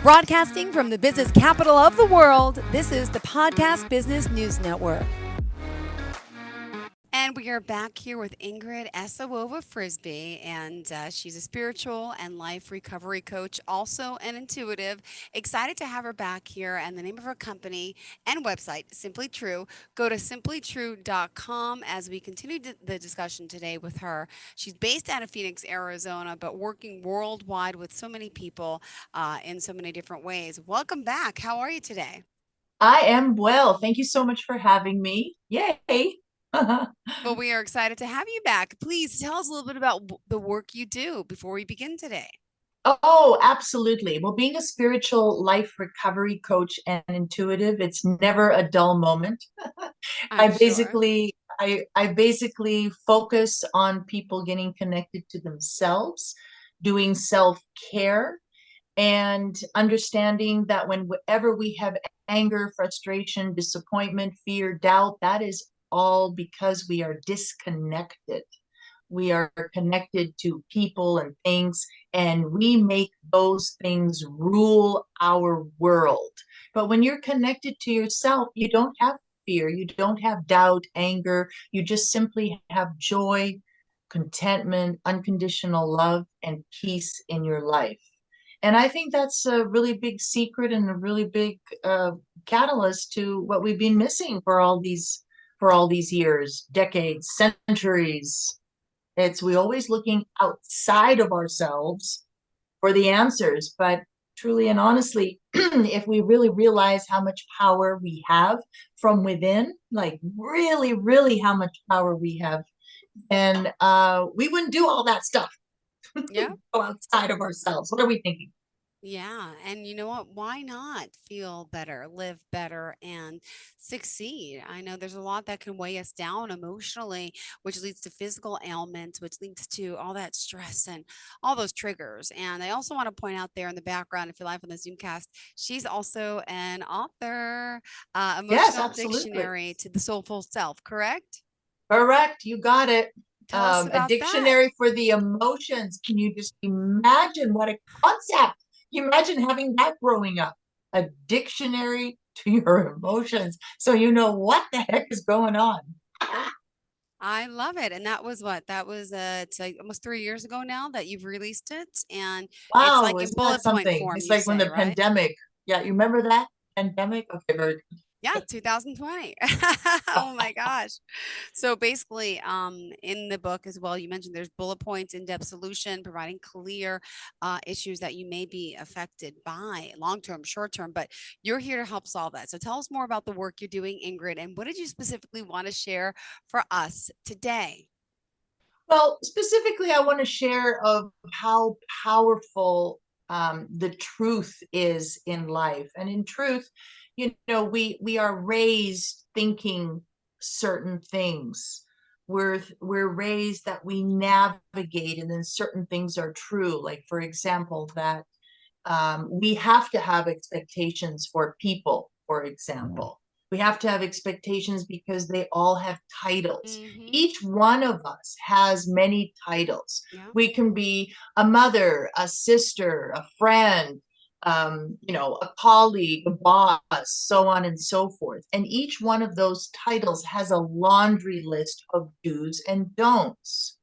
Broadcasting from the business capital of the world, this is the Podcast Business News Network. And we are back here with Ingrid Essawova Frisbee, and she's a spiritual and life recovery coach, also an intuitive. Excited to have her back here, and the name of her company and website, Simply True. Go to simplytrue.com as we continue the discussion today with her. She's based out of Phoenix, Arizona, but working worldwide with so many people in so many different ways. Welcome back. How are you today? I am well. Thank you so much for having me. Yay. Well, we are excited to have you back. Please tell us a little bit about the work you do before we begin today. Oh, absolutely. Well, being a spiritual life recovery coach and intuitive, it's never a dull moment. I I'm sure. basically I basically focus on people getting connected to themselves, doing self-care, and understanding that whenever we have anger, frustration, disappointment, fear, doubt, that is all because we are disconnected. We are connected to people and things, and we make those things rule our world. But when you're connected to yourself, you don't have fear, you don't have doubt, anger, you just simply have joy, contentment, unconditional love, and peace in your life. And I think that's a really big secret and a really big catalyst to what we've been missing for all these years, decades, centuries. It's we always looking outside of ourselves for the answers, but truly and honestly, if we really realize how much power we have from within, like really, really how much power we have, and we wouldn't do all that stuff. Yeah. Go outside of ourselves. What are we thinking? Yeah. And you know what? Why not feel better, live better, and succeed? I know there's a lot that can weigh us down emotionally, which leads to physical ailments, which leads to all that stress and all those triggers. And I also want to point out there in the background, if you're live on the Zoomcast, she's also an author, Yes, emotional absolutely. dictionary to the soulful self, correct? Correct. You got it. Tell us A about that. dictionary for the emotions. Can you just imagine what a concept? Can you imagine having that growing up? A dictionary to your emotions. So you know what the heck is going on. I love it. And that was what? That was it's like almost 3 years ago now that you've released it. And it's Wow, like in isn't that bullet point something? form, It's you like when say, the right? pandemic, yeah, you remember that pandemic? Okay, very Yeah, 2020. Oh my gosh. So basically, in the book as well, you mentioned there's bullet points, in-depth solution, providing clear issues that you may be affected by long-term, short-term, but you're here to help solve that. So tell us more about the work you're doing, Ingrid, and what did you specifically want to share for us today? well, specifically, I want to share of how powerful the truth is in life. And in truth, you know, we are raised thinking certain things. We're raised that we navigate, and then certain things are true. Like, for example, that we have to have expectations for people, for example. We have to have expectations because they all have titles. Mm-hmm. Each one of us has many titles. Yeah. We can be a mother, a sister, a friend, a colleague, a boss, so on and so forth. And each one of those titles has a laundry list of do's and don'ts.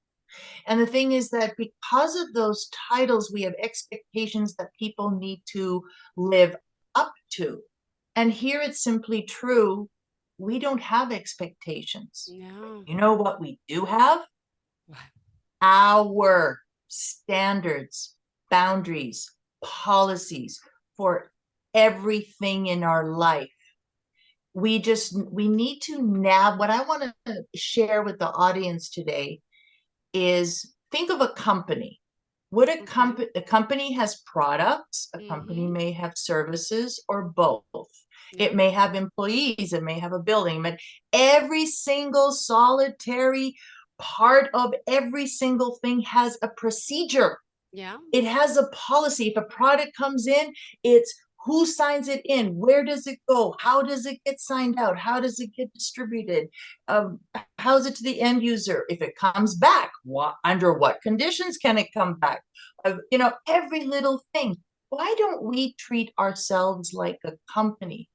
And the thing is that because of those titles, we have expectations that people need to live up to. And here it's simply true. We don't have expectations. Yeah. You know what we do have? Wow. Our standards, boundaries, policies for everything in our life. We need to nav. What I want to share with the audience today is think of a company. What Okay. a company has products, a company Mm-hmm. may have services or both. It Yeah. may have employees, it may have a building, but every single solitary part of every single thing has a procedure. Yeah. It has a policy. If a product comes in, it's who signs it in, where does it go, how does it get signed out, how does it get distributed, how is it to the end user, if it comes back, under what conditions can it come back, every little thing. why don't we treat ourselves like a company?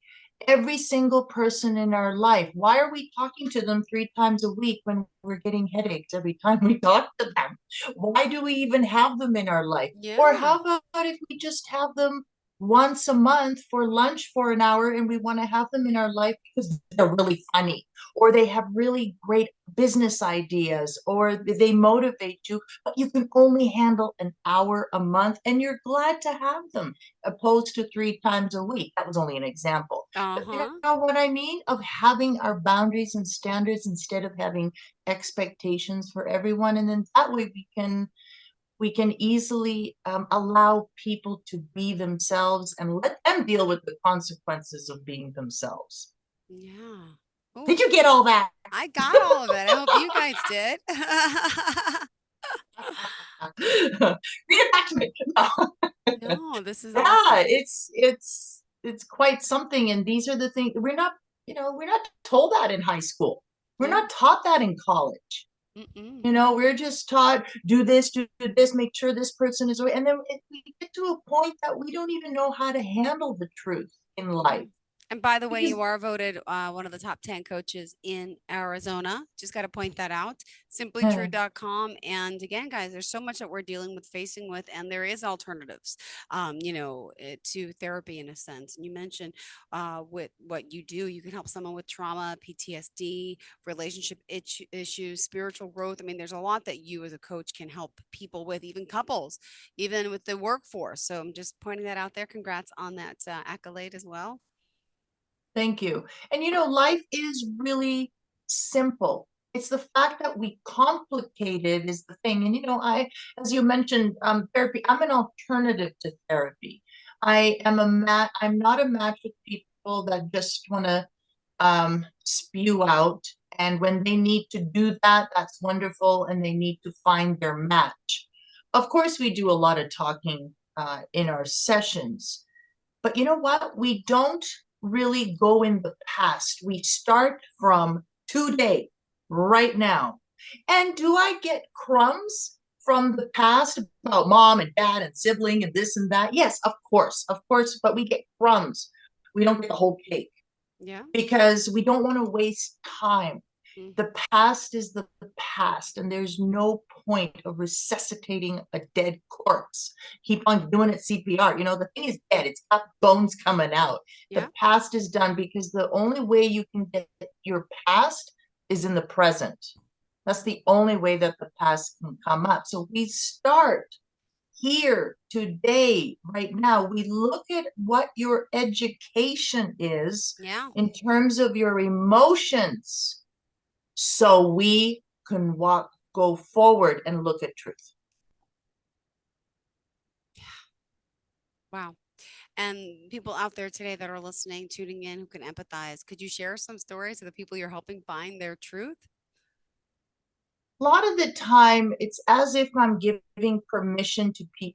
Every single person in our life. Why are we talking to them 3 times a week when we're getting headaches every time we talk to them? Why do we even have them in our life? Or Yeah. how about if we just have them once a month for lunch for an hour and we want to have them in our life because they're really funny or they have really great business ideas or they motivate you, but you can only handle an hour a month and you're glad to have them opposed to 3 times a week. That was only an example. But you Uh-huh. know what I mean? Of having our boundaries and standards instead of having expectations for everyone. And then that way we can easily allow people to be themselves and let them deal with the consequences of being themselves. Yeah. Did Oh, you get all that? I got all of it. I hope you guys did. Read it back to me. No, this is Yeah, awesome. it's quite something. And these are the things we're not told that in high school. We're Yeah. not taught that in college. Mm-mm. We're just taught do this, make sure this person is away. And then we get to a point that we don't even know how to handle the truth in Yeah. life. And by the way, Because you are voted one of the top 10 coaches in Arizona. Just got to point that out. Simplytrue.com. And again, guys, there's so much that we're dealing with, facing with, and there is alternatives, to therapy in a sense. And you mentioned with what you do, you can help someone with trauma, PTSD, relationship issues, spiritual growth. I mean, there's a lot that you as a coach can help people with, even couples, even with the workforce. So I'm just pointing that out there. Congrats on that accolade as well. thank you. And life is really simple. It's the fact that we complicate it is the thing. And as you mentioned, therapy, I'm an alternative to therapy. I'm not a match with people that just want to spew out. And when they need to do that, that's wonderful, and they need to find their match. Of course, we do a lot of talking in our sessions, but you know what? We don't really go in the past. We start from today, right now. And do I get crumbs from the past about mom and dad and sibling and this and that? Yes, of course, but we get crumbs. We don't get the whole cake Yeah. because we don't want to waste time. The Hmm. past is the past, and there's no point of resuscitating a dead corpse. Keep on doing it CPR. The thing is dead, it's got bones coming out. The Yeah. past is done because the only way you can get your past is in the present. That's the only way that the past can come up. So we start here today, right now. We look at what your education is Yeah. in terms of your emotions so we can go forward and look at truth. Wow. And people out there today that are listening, tuning in, who can empathize, could you share some stories of the people you're helping find their truth? A lot of the time, it's as if I'm giving permission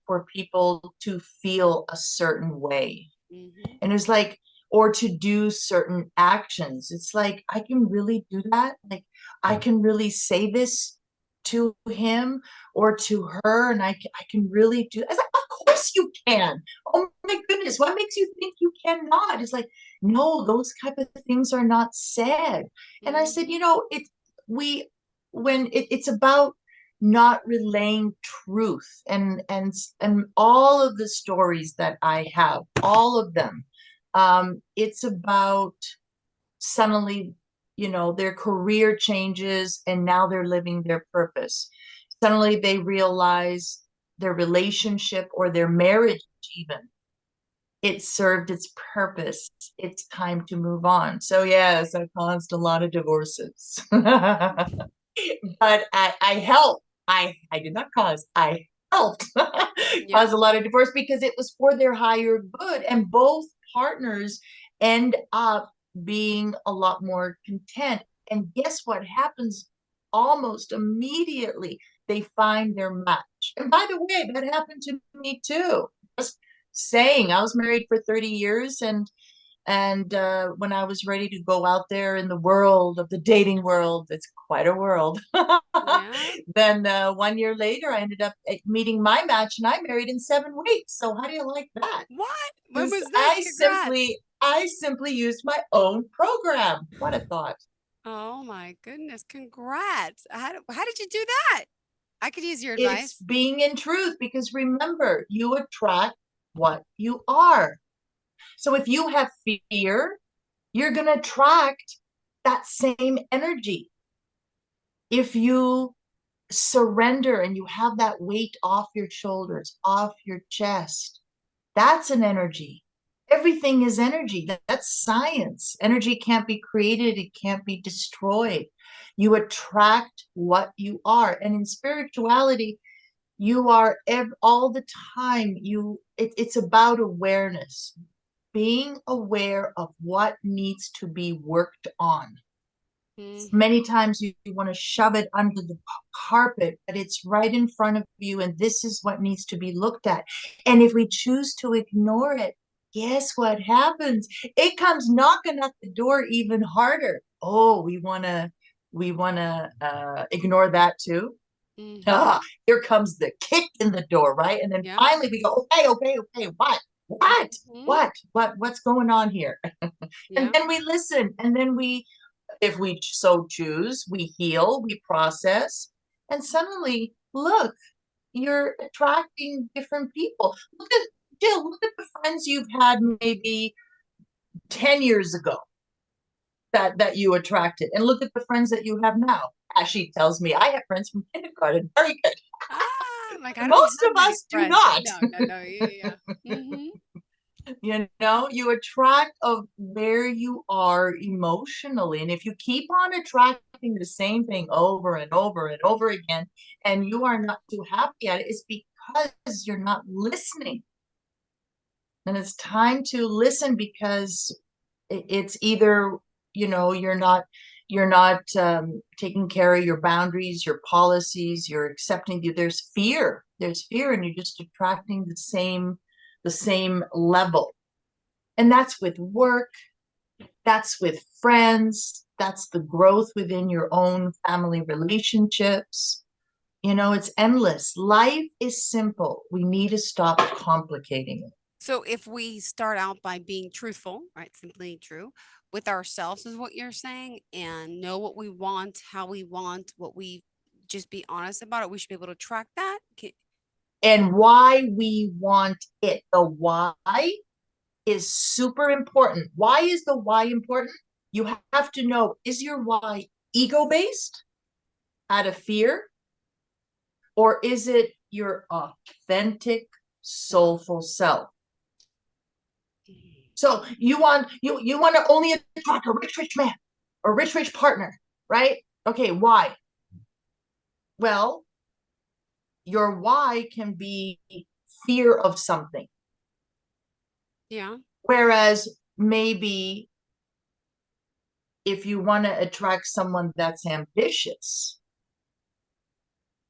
for people to feel a certain way. Hmm. And it's like, or to do certain actions. It's like, I can really do that. Like, I can really say this to him or to her, and I can really do. I was like, of course you can. Oh my goodness, what makes you think you cannot? It's like, no, those type of things are not said. And I said, Hmm. we when it's about not relaying truth and all of the stories that I have, all of them, it's about suddenly, their career changes and now they're living their purpose. Suddenly they realize their relationship or their marriage, even, it served its purpose. It's time to move on. So, yes, I caused a lot of divorces. But I helped. I did not cause, I helped Yeah. cause a lot of divorce because it was for their higher good. And both partners end up being a lot more content. And guess what happens almost immediately? They find their match. And by the way, that happened to me too. Just saying, I was married for 30 years and And when I was ready to go out there in the world of the dating world, it's quite a world. Yeah. Then 1 year later, I ended up meeting my match, and I married in 7 weeks. So how do you like that? What? When Because was this? Congrats. I simply used my own program. What a thought! Oh my goodness. Congrats. How did you do that? I could use your It's advice. being in truth, because remember, you attract what you are. So if you have fear, you're going to attract that same energy. If you surrender and you have that weight off your shoulders, off your chest, that's an energy. Everything is energy. That's science. Energy can't be created, it can't be destroyed. You attract what you are. And in spirituality, you are all the time. It's about awareness, being aware of what needs to be worked on. Hmm. Many times you want to shove it under the carpet, but it's right in front of you, and this is what needs to be looked at. And if we choose to ignore it, guess what happens? It comes knocking at the door even harder. Oh, we want to ignore that too. Hmm. Ah, here comes the kick in the door, right? And then Yeah. finally we go, okay, okay, okay, Hmm. what's going on here? And Yeah. then we listen, and then if we so choose, we heal, we process, and suddenly, look, you're attracting different people. Look at the friends you've had maybe 10 years ago that you attracted, and look at the friends that you have now. As she tells me, I have friends from kindergarten. Very good. Ah, like I don't Most have of many us do friends, but not. no, no, no. Yeah, yeah. Hmm. You attract of where you are emotionally. And if you keep on attracting the same thing over and over and over again, and you are not too happy at it, it's because you're not listening. And it's time to listen, because it's either, you're not taking care of your boundaries, your policies, you're accepting. There's fear, and you're just attracting the same level. And that's with work, that's with friends, that's the growth within your own family relationships. It's endless. Life is simple. We need to stop complicating it. So if we start out by being truthful, right, simply true with ourselves is what you're saying, and know what we want, how we want, what we just be honest about it, we should be able to track that. And why we want it. The why is super important. Why is the why important? You have to know, is your why ego based, out of fear, or is it your authentic, Yeah. soulful self? Mhm. So you want to only attract a rich man or rich partner, right? Okay, why? Well, your why can be fear of something, Yeah. whereas maybe if you want to attract someone that's ambitious,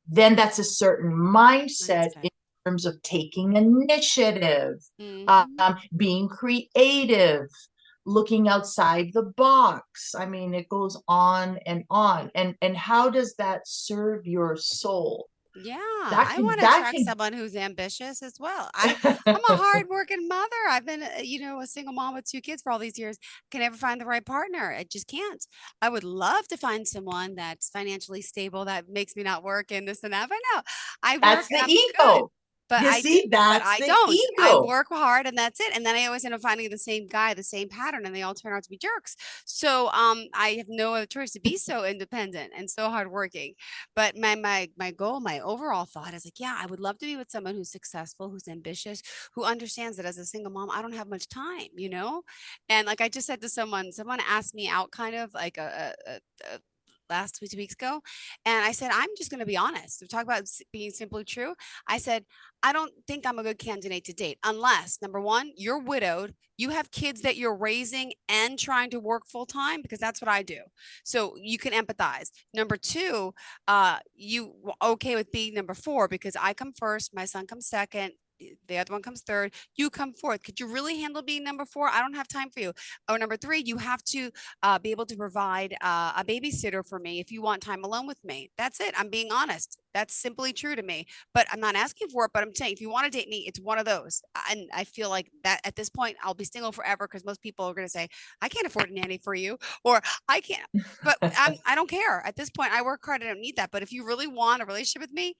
then that's a certain mindset Mindset. in terms of taking initiative, Hmm. being creative, looking outside the box. I mean, it goes on and on. And how does that serve your soul? Yeah, That I can want to that attract can someone who's ambitious as well. I'm a hard-working mother. I've been, a single mom with two kids for all these years. Can never find the right partner. I just can't. I would love to find someone that's financially stable that makes me not work and this and that. But no, I work that's and the I'm good. ego. But You I do, see, but that's I the don't. I ego. work hard and that's it. And then I always end up finding the same guy, the same pattern, and they all turn out to be jerks. So I have no other choice to be so independent and so hardworking. But my goal, my overall thought is like, yeah, I would love to be with someone who's successful, who's ambitious, who understands that as a single mom, I don't have much time. And like I just said to someone asked me out kind of like a last 2 weeks ago. And I said, I'm just going to be honest. We talk about being simply true. I said, I don't think I'm a good candidate to date unless, number one, you're widowed, you have kids that you're raising and trying to work full time, because that's what I do. So you can empathize. Number two, you okay with being number four, because I come first, my son comes second. The other one comes third. You come fourth. Could you really handle being number four? I don't have time for you. Or number three, you have to be able to provide a babysitter for me if you want time alone with me. That's it. I'm being honest. That's simply true to me. But I'm not asking for it. But I'm saying if you want to date me, it's one of those. And I feel like that at this point, I'll be single forever because most people are going to say, I can't afford a nanny for you, or I can't. But I don't care. At this point, I work hard. I don't need that. But if you really want a relationship with me,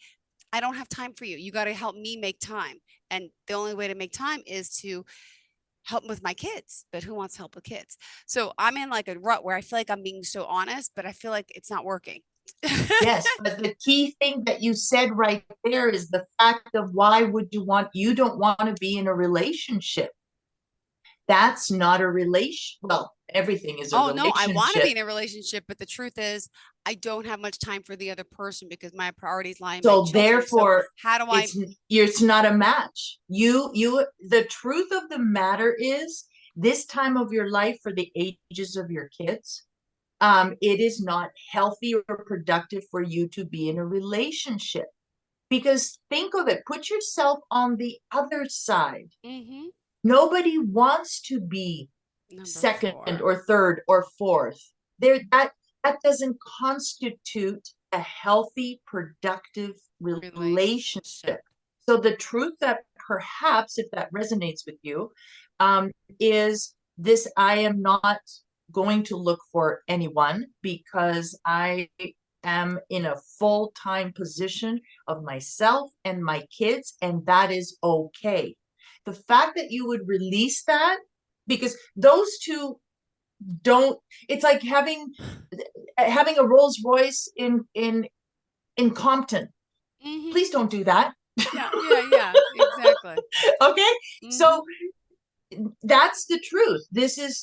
I don't have time for you. You got to help me make time. And the only way to make time is to help with my kids. But who wants help with kids? So I'm in like a rut where I feel like I'm being so honest, but I feel like it's not working. Yes, but the key thing that you said right there is the fact of why would you don't want to be in a relationship. That's not a relation. Well, everything is a Oh no, I want to be relationship. in a relationship, but the truth is I don't have much time for the other person because my priorities lie in my So children. So therefore, how do I it's not a match. The truth of the matter is this time of your life for the ages of your kids, it is not healthy or productive for you to be in a relationship. Because think of it, put yourself on the other side. mm-hmm, Nobody wants to be number second four or third or fourth. That doesn't constitute a healthy, productive relationship? relationship. So the truth that perhaps, if that resonates with you, is this: I am not going to look for anyone because I am in a full-time position of myself and my kids, and that is okay. The fact that you would release that, because those two don't, it's like having a Rolls Royce in Compton. Mm-hmm. Please don't do that. Yeah, yeah, yeah, exactly. Okay, Mm-hmm. so that's the truth.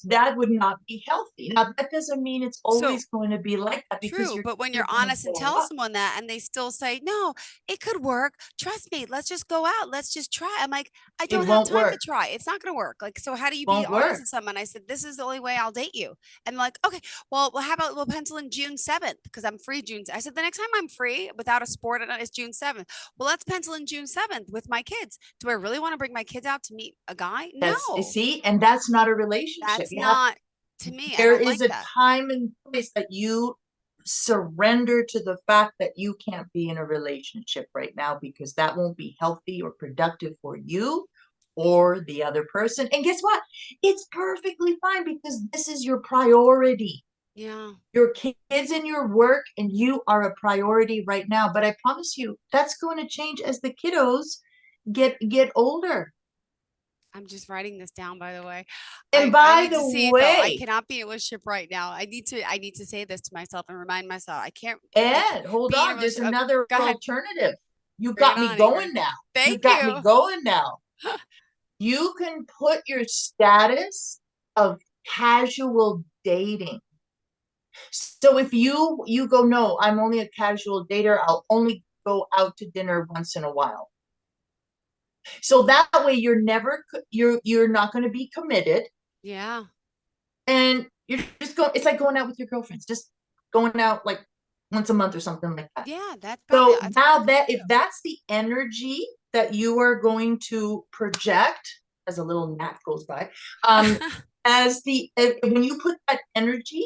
That would not be healthy. Now that doesn't mean it's So always going to be like that, because true, your but when kids you're are going to honest and grow tell up. someone that and they still say, "No, it could work. Trust me. Let's just go out. Let's just try." I'm like, "I It don't have won't time to work. try. It's not going to work." Like, so how do you be Won't honest work. with someone? I said, "This is the only way I'll date you." And like, "Okay, well, how about we'll pencil in June 7th because I'm free June." I said, "The next time I'm free without a sport is June 7th." Well, let's pencil in June 7th with my kids. Do I really want to bring my kids out to meet a guy? That's, you No. see, and that's not a relationship. That's You have not to me. I There don't is like a that. time and place that you surrender to the fact that you can't be in a relationship right now, because that won't be healthy or productive for you or the other person. And guess what? It's perfectly fine, because this is your priority. Yeah. Your kids and your work, and you are a priority right now. But I promise you, that's going to change as the kiddos get older. I'm just writing this down, by the way. And I by need the to see it though. I way, cannot be in a relationship right now. I need to say this to myself and remind myself. I can't Ed, hold be in a on. There's relationship. another Go ahead. alternative. You Bring it got me on, Ingrid. going now. You Thank got me you. going now. You can put your status of casual dating. So if you go, no, I'm only a casual dater. I'll only go out to dinner once in a while. So that way you're not going to be committed, Yeah. and you're just going, it's like going out with your girlfriends, just going out like once a month or something like that. Yeah, So that's a now perfect that, if too. that's the energy that you are going to project as a little gnat goes by, as when you put that energy,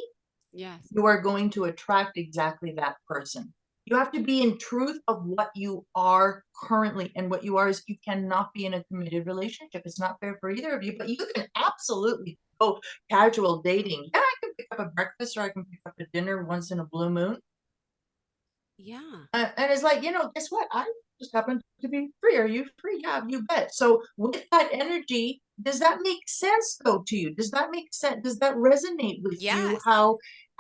Yes. you are going to attract exactly that person. You have to be in truth of what you are currently, and what you are is you cannot be in a committed relationship. It's not fair for either of you, but you can absolutely go casual dating. Yeah, I can pick up a breakfast, or I can pick up a dinner once in a blue moon. Yeah. And it's like, guess what? I just happen to be free. Are you free? Yeah, you bet. So with that energy, does that make sense though to you? Does that make sense? Does that resonate with you? Yes.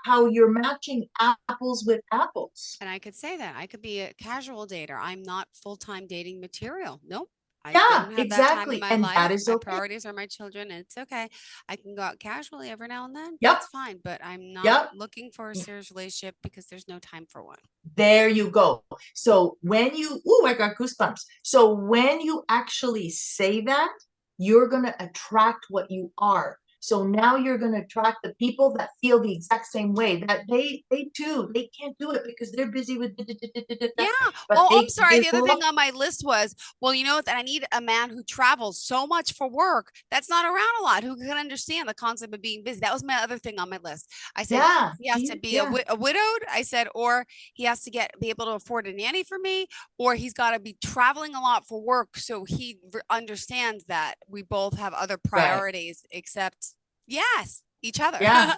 How you're matching apples with apples? And I could say that. I could be a casual dater. I'm not full-time dating material. Nope. I Yeah, don't have that time in exactly. my And that life. is My okay. priorities are my children, and it's okay. I can go out casually every now and then. Yep, That's fine, but I'm not yep. looking for a serious relationship because there's no time for one. There you go. So when I got goosebumps. So when you actually say that, you're going to attract what you are. So now you're going to attract the people that feel the exact same way, that they too, they can't do it because they're busy with Yeah. but Oh, I'm sorry. they The other thing love. on my list was, well, you know that I need a man who travels so much for work. That's not around a lot. Who can understand the concept of being busy? That was my other thing on my list. I said Yeah, he has to be yeah, a widowed. I said, or he has to be able to afford a nanny for me, or he's got to be traveling a lot for work, so he understands that we both have other right, priorities except yes, each other. yeah.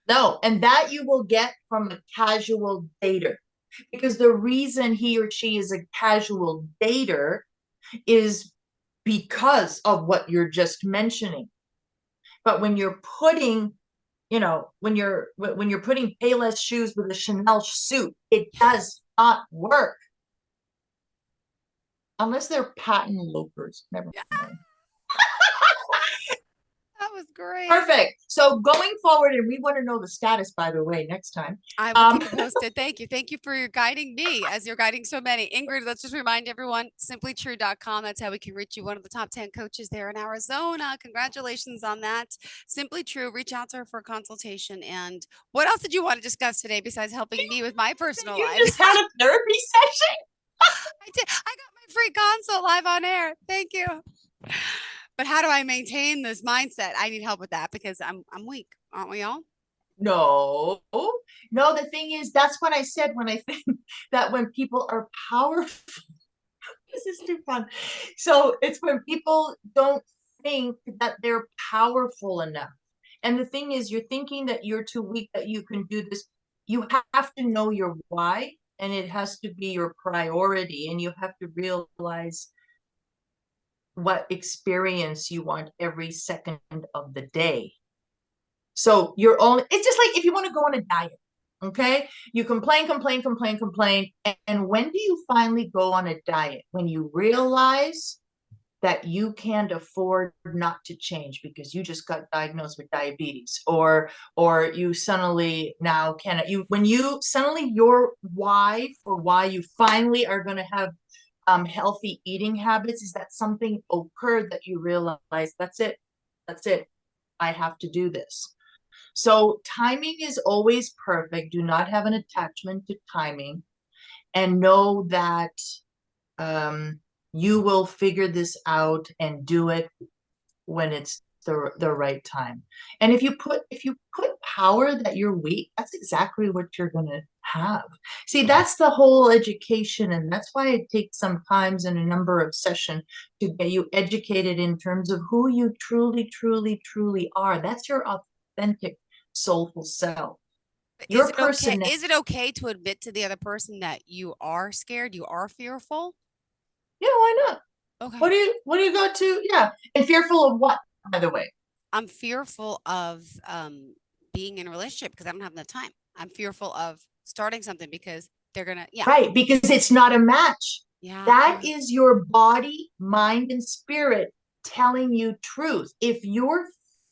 No, and that you will get from a casual dater, because the reason he or she is a casual dater is because of what you're just mentioning. But when you're putting, when you're putting Payless shoes with a Chanel suit, it does not work unless they're patent loafers. Never Yeah, mind. that was great. Perfect. So going forward, and we want to know the status, by the way, next time. I will Um, keep you posted. Thank you. Thank you for your guiding me as you're guiding so many. Ingrid, let's just remind everyone simplytrue.com. That's how we can reach you. One of the top 10 coaches there in Arizona. Congratulations on that. Simply True, reach out to her for a consultation. And what else did you want to discuss today besides helping me with my personal you life? just had a therapy session. I did. I got my free consult live on air. Thank you. But how do I maintain this mindset? I need help with that because I'm weak, aren't we all? No, no, the thing is, that's what I said when I think that when people are powerful, this is too fun. So it's when people don't think that they're powerful enough. And the thing is, you're thinking that you're too weak, that you can do this. You have to know your why, and it has to be your priority. And you have to realize what experience you want every second of the day. So you're only, it's just like if you want to go on a diet, okay? You complain, complain, complain, complain. And when do you finally go on a diet? When you realize that you can't afford not to change because you just got diagnosed with diabetes, or you suddenly now cannot, you when you suddenly your why for why you finally are going to have healthy eating habits is that something occurred that you realize that's it, I have to do this. So timing is always perfect. Do not have an attachment to timing, and know that um, you will figure this out and do it when it's the right time. And if you put power that you're weak, that's exactly what you're gonna have. See, that's the whole education, and that's why it takes some times and a number of sessions to get you educated in terms of who you truly, truly, truly are. That's your authentic, soulful self. Is Your it okay? person. Is it okay to admit to the other person that you are scared, you are fearful? Yeah, why not? Okay. What do you got to? Yeah, and fearful of what, by the way? I'm fearful of being in a relationship because I don't have enough time. I'm fearful of starting something because they're gonna, yeah, Right, because it's not a match. yeah, That yeah. is your body, mind, and spirit telling you truth. If you're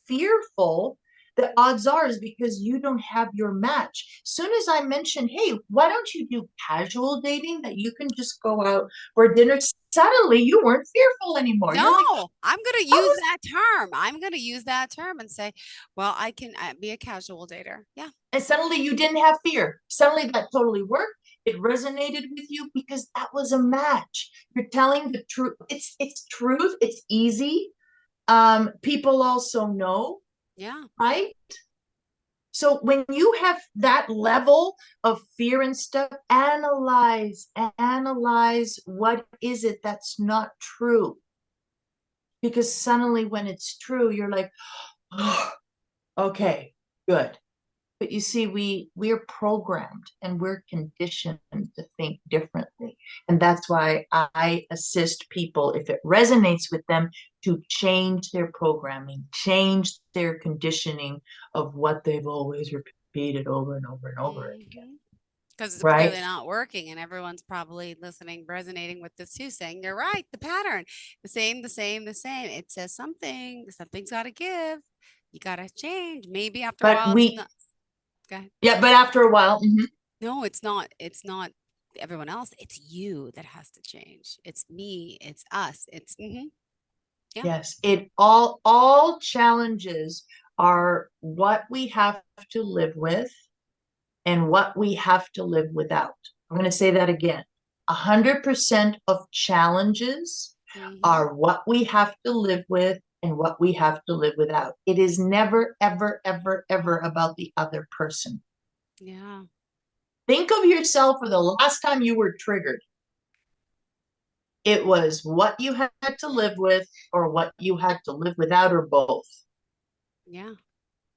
fearful, the odds are is because you don't have your match. Soon as I mentioned, hey, why don't you do casual dating that you can just go out for dinner? Suddenly you weren't fearful anymore. You're like, No, I'm gonna how use was, that term. I'm gonna use that term and say, well, I can be a casual dater. Yeah, and suddenly you didn't have fear. Suddenly that totally worked. It resonated with you because that was a match. You're telling the truth. It's truth. It's easy. People also know, yeah. right? So when you have that level of fear and stuff, analyze what is it that's not true. Because suddenly when it's true, you're like, oh, okay, good. But you see, we're programmed and we're conditioned to think differently. And that's why I assist people, if it resonates with them, to change their programming, change their conditioning of what they've always repeated over and over and over again. Mm-hmm. Because it's clearly Right? not working, and everyone's probably listening, resonating with this too, saying you're right. The pattern, the same, the same, the same. It says something. Something's got to give. You got to change. Maybe after a But while, it's not. Go ahead. yeah, but after a while, No, it's not. It's not everyone else. It's you that has to change. It's me. It's us. It's yeah. yes, it all challenges are what we have to live with and what we have to live without. I'm going to say that again. 100% of challenges Mm-hmm. are what we have to live with and what we have to live without. It is never, ever, ever, ever about the other person. Yeah. Think of yourself for the last time you were triggered. It was what you had to live with or what you had to live without, or both. Yeah.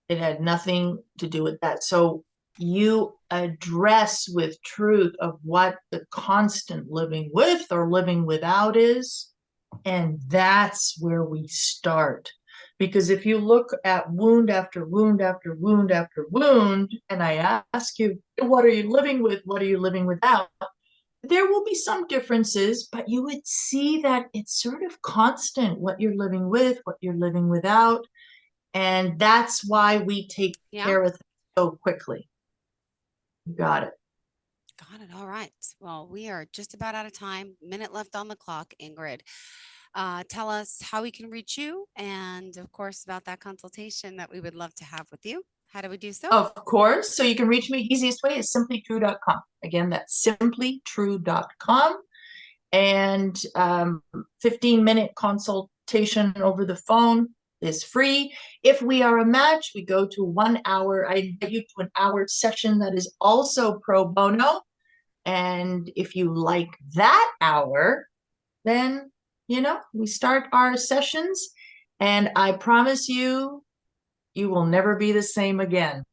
It had nothing to do with that. So you address with truth of what the constant living with or living without is. And that's where we start. Because if you look at wound after wound after wound after wound, and I ask you, what are you living with? What are you living without? There will be some differences, but you would see that it's sort of constant what you're living with, what you're living without. And that's why we take Yeah. care of things so quickly. You got it. Got it. All right. Well, we are just about out of time. Minute left on the clock, Ingrid. Tell us how we can reach you and, of course, about that consultation that we would love to have with you. How do we do so? Of course. So you can reach me. Easiest way is simplytrue.com. Again, that's simplytrue.com. And 15-minute consultation over the phone is free. If we are a match, we go to 1 hour. I invite you to an hour session that is also pro bono. And if you like that hour, then, we start our sessions. And I promise you, you will never be the same again.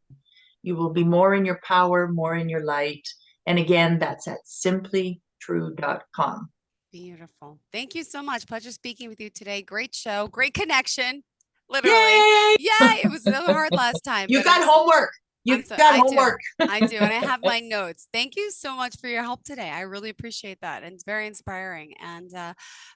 You will be more in your power, more in your light. And again, that's at simplytrue.com. Beautiful. Thank you so much. Pleasure speaking with you today. Great show. Great connection. Literally. Yay! Yeah, it was so hard last time, You but got homework. I'm You so got I do. homework. I do. And I have my notes. Thank you so much for your help today. I really appreciate that. And it's very inspiring. And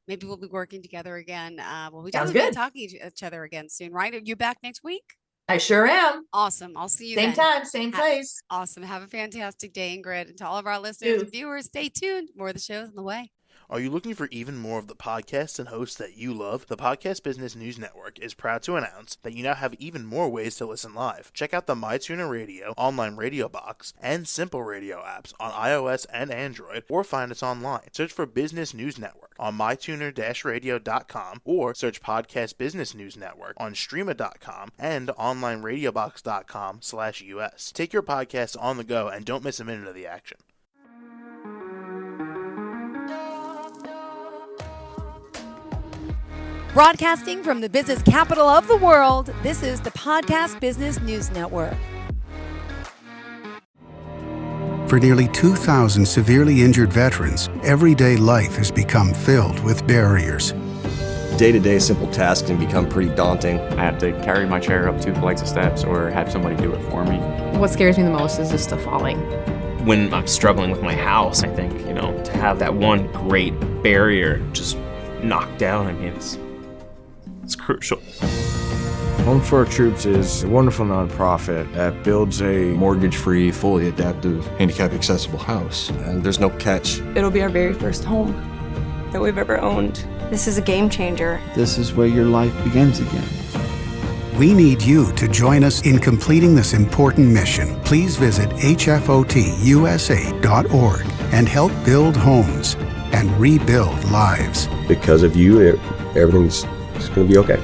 maybe we'll be working together again. Well, we Sounds definitely be good. talking to each other again soon, right? Are you back next week? I sure am. Awesome. I'll see you Same then. time, same place. Awesome. Have a fantastic day, Ingrid. And to all of our listeners You. and viewers, stay tuned. More of the shows on the way. Are you looking for even more of the podcasts and hosts that you love? The Podcast Business News Network is proud to announce that you now have even more ways to listen live. Check out the MyTuner Radio, online radio box, and Simple Radio apps on iOS and Android, or find us online. Search for Business News Network on mytuner-radio.com, or search Podcast Business News Network on streama.com and onlineradiobox.com/US. Take your podcast on the go and don't miss a minute of the action. Broadcasting from the business capital of the world, this is the Podcast Business News Network. For nearly 2,000 severely injured veterans, everyday life has become filled with barriers. Day-to-day simple tasks can become pretty daunting. I have to carry my chair up 2 flights of steps or have somebody do it for me. What scares me the most is just the falling. When I'm struggling with my house, I think, to have that one great barrier just knocked down, it's crucial. Home for Our Troops is a wonderful nonprofit that builds a mortgage-free, fully adaptive, handicap-accessible house. And there's no catch. It'll be our very first home that we've ever owned. This is a game changer. This is where your life begins again. We need you to join us in completing this important mission. Please visit hfotusa.org and help build homes and rebuild lives. Because of you, everything's going to be okay.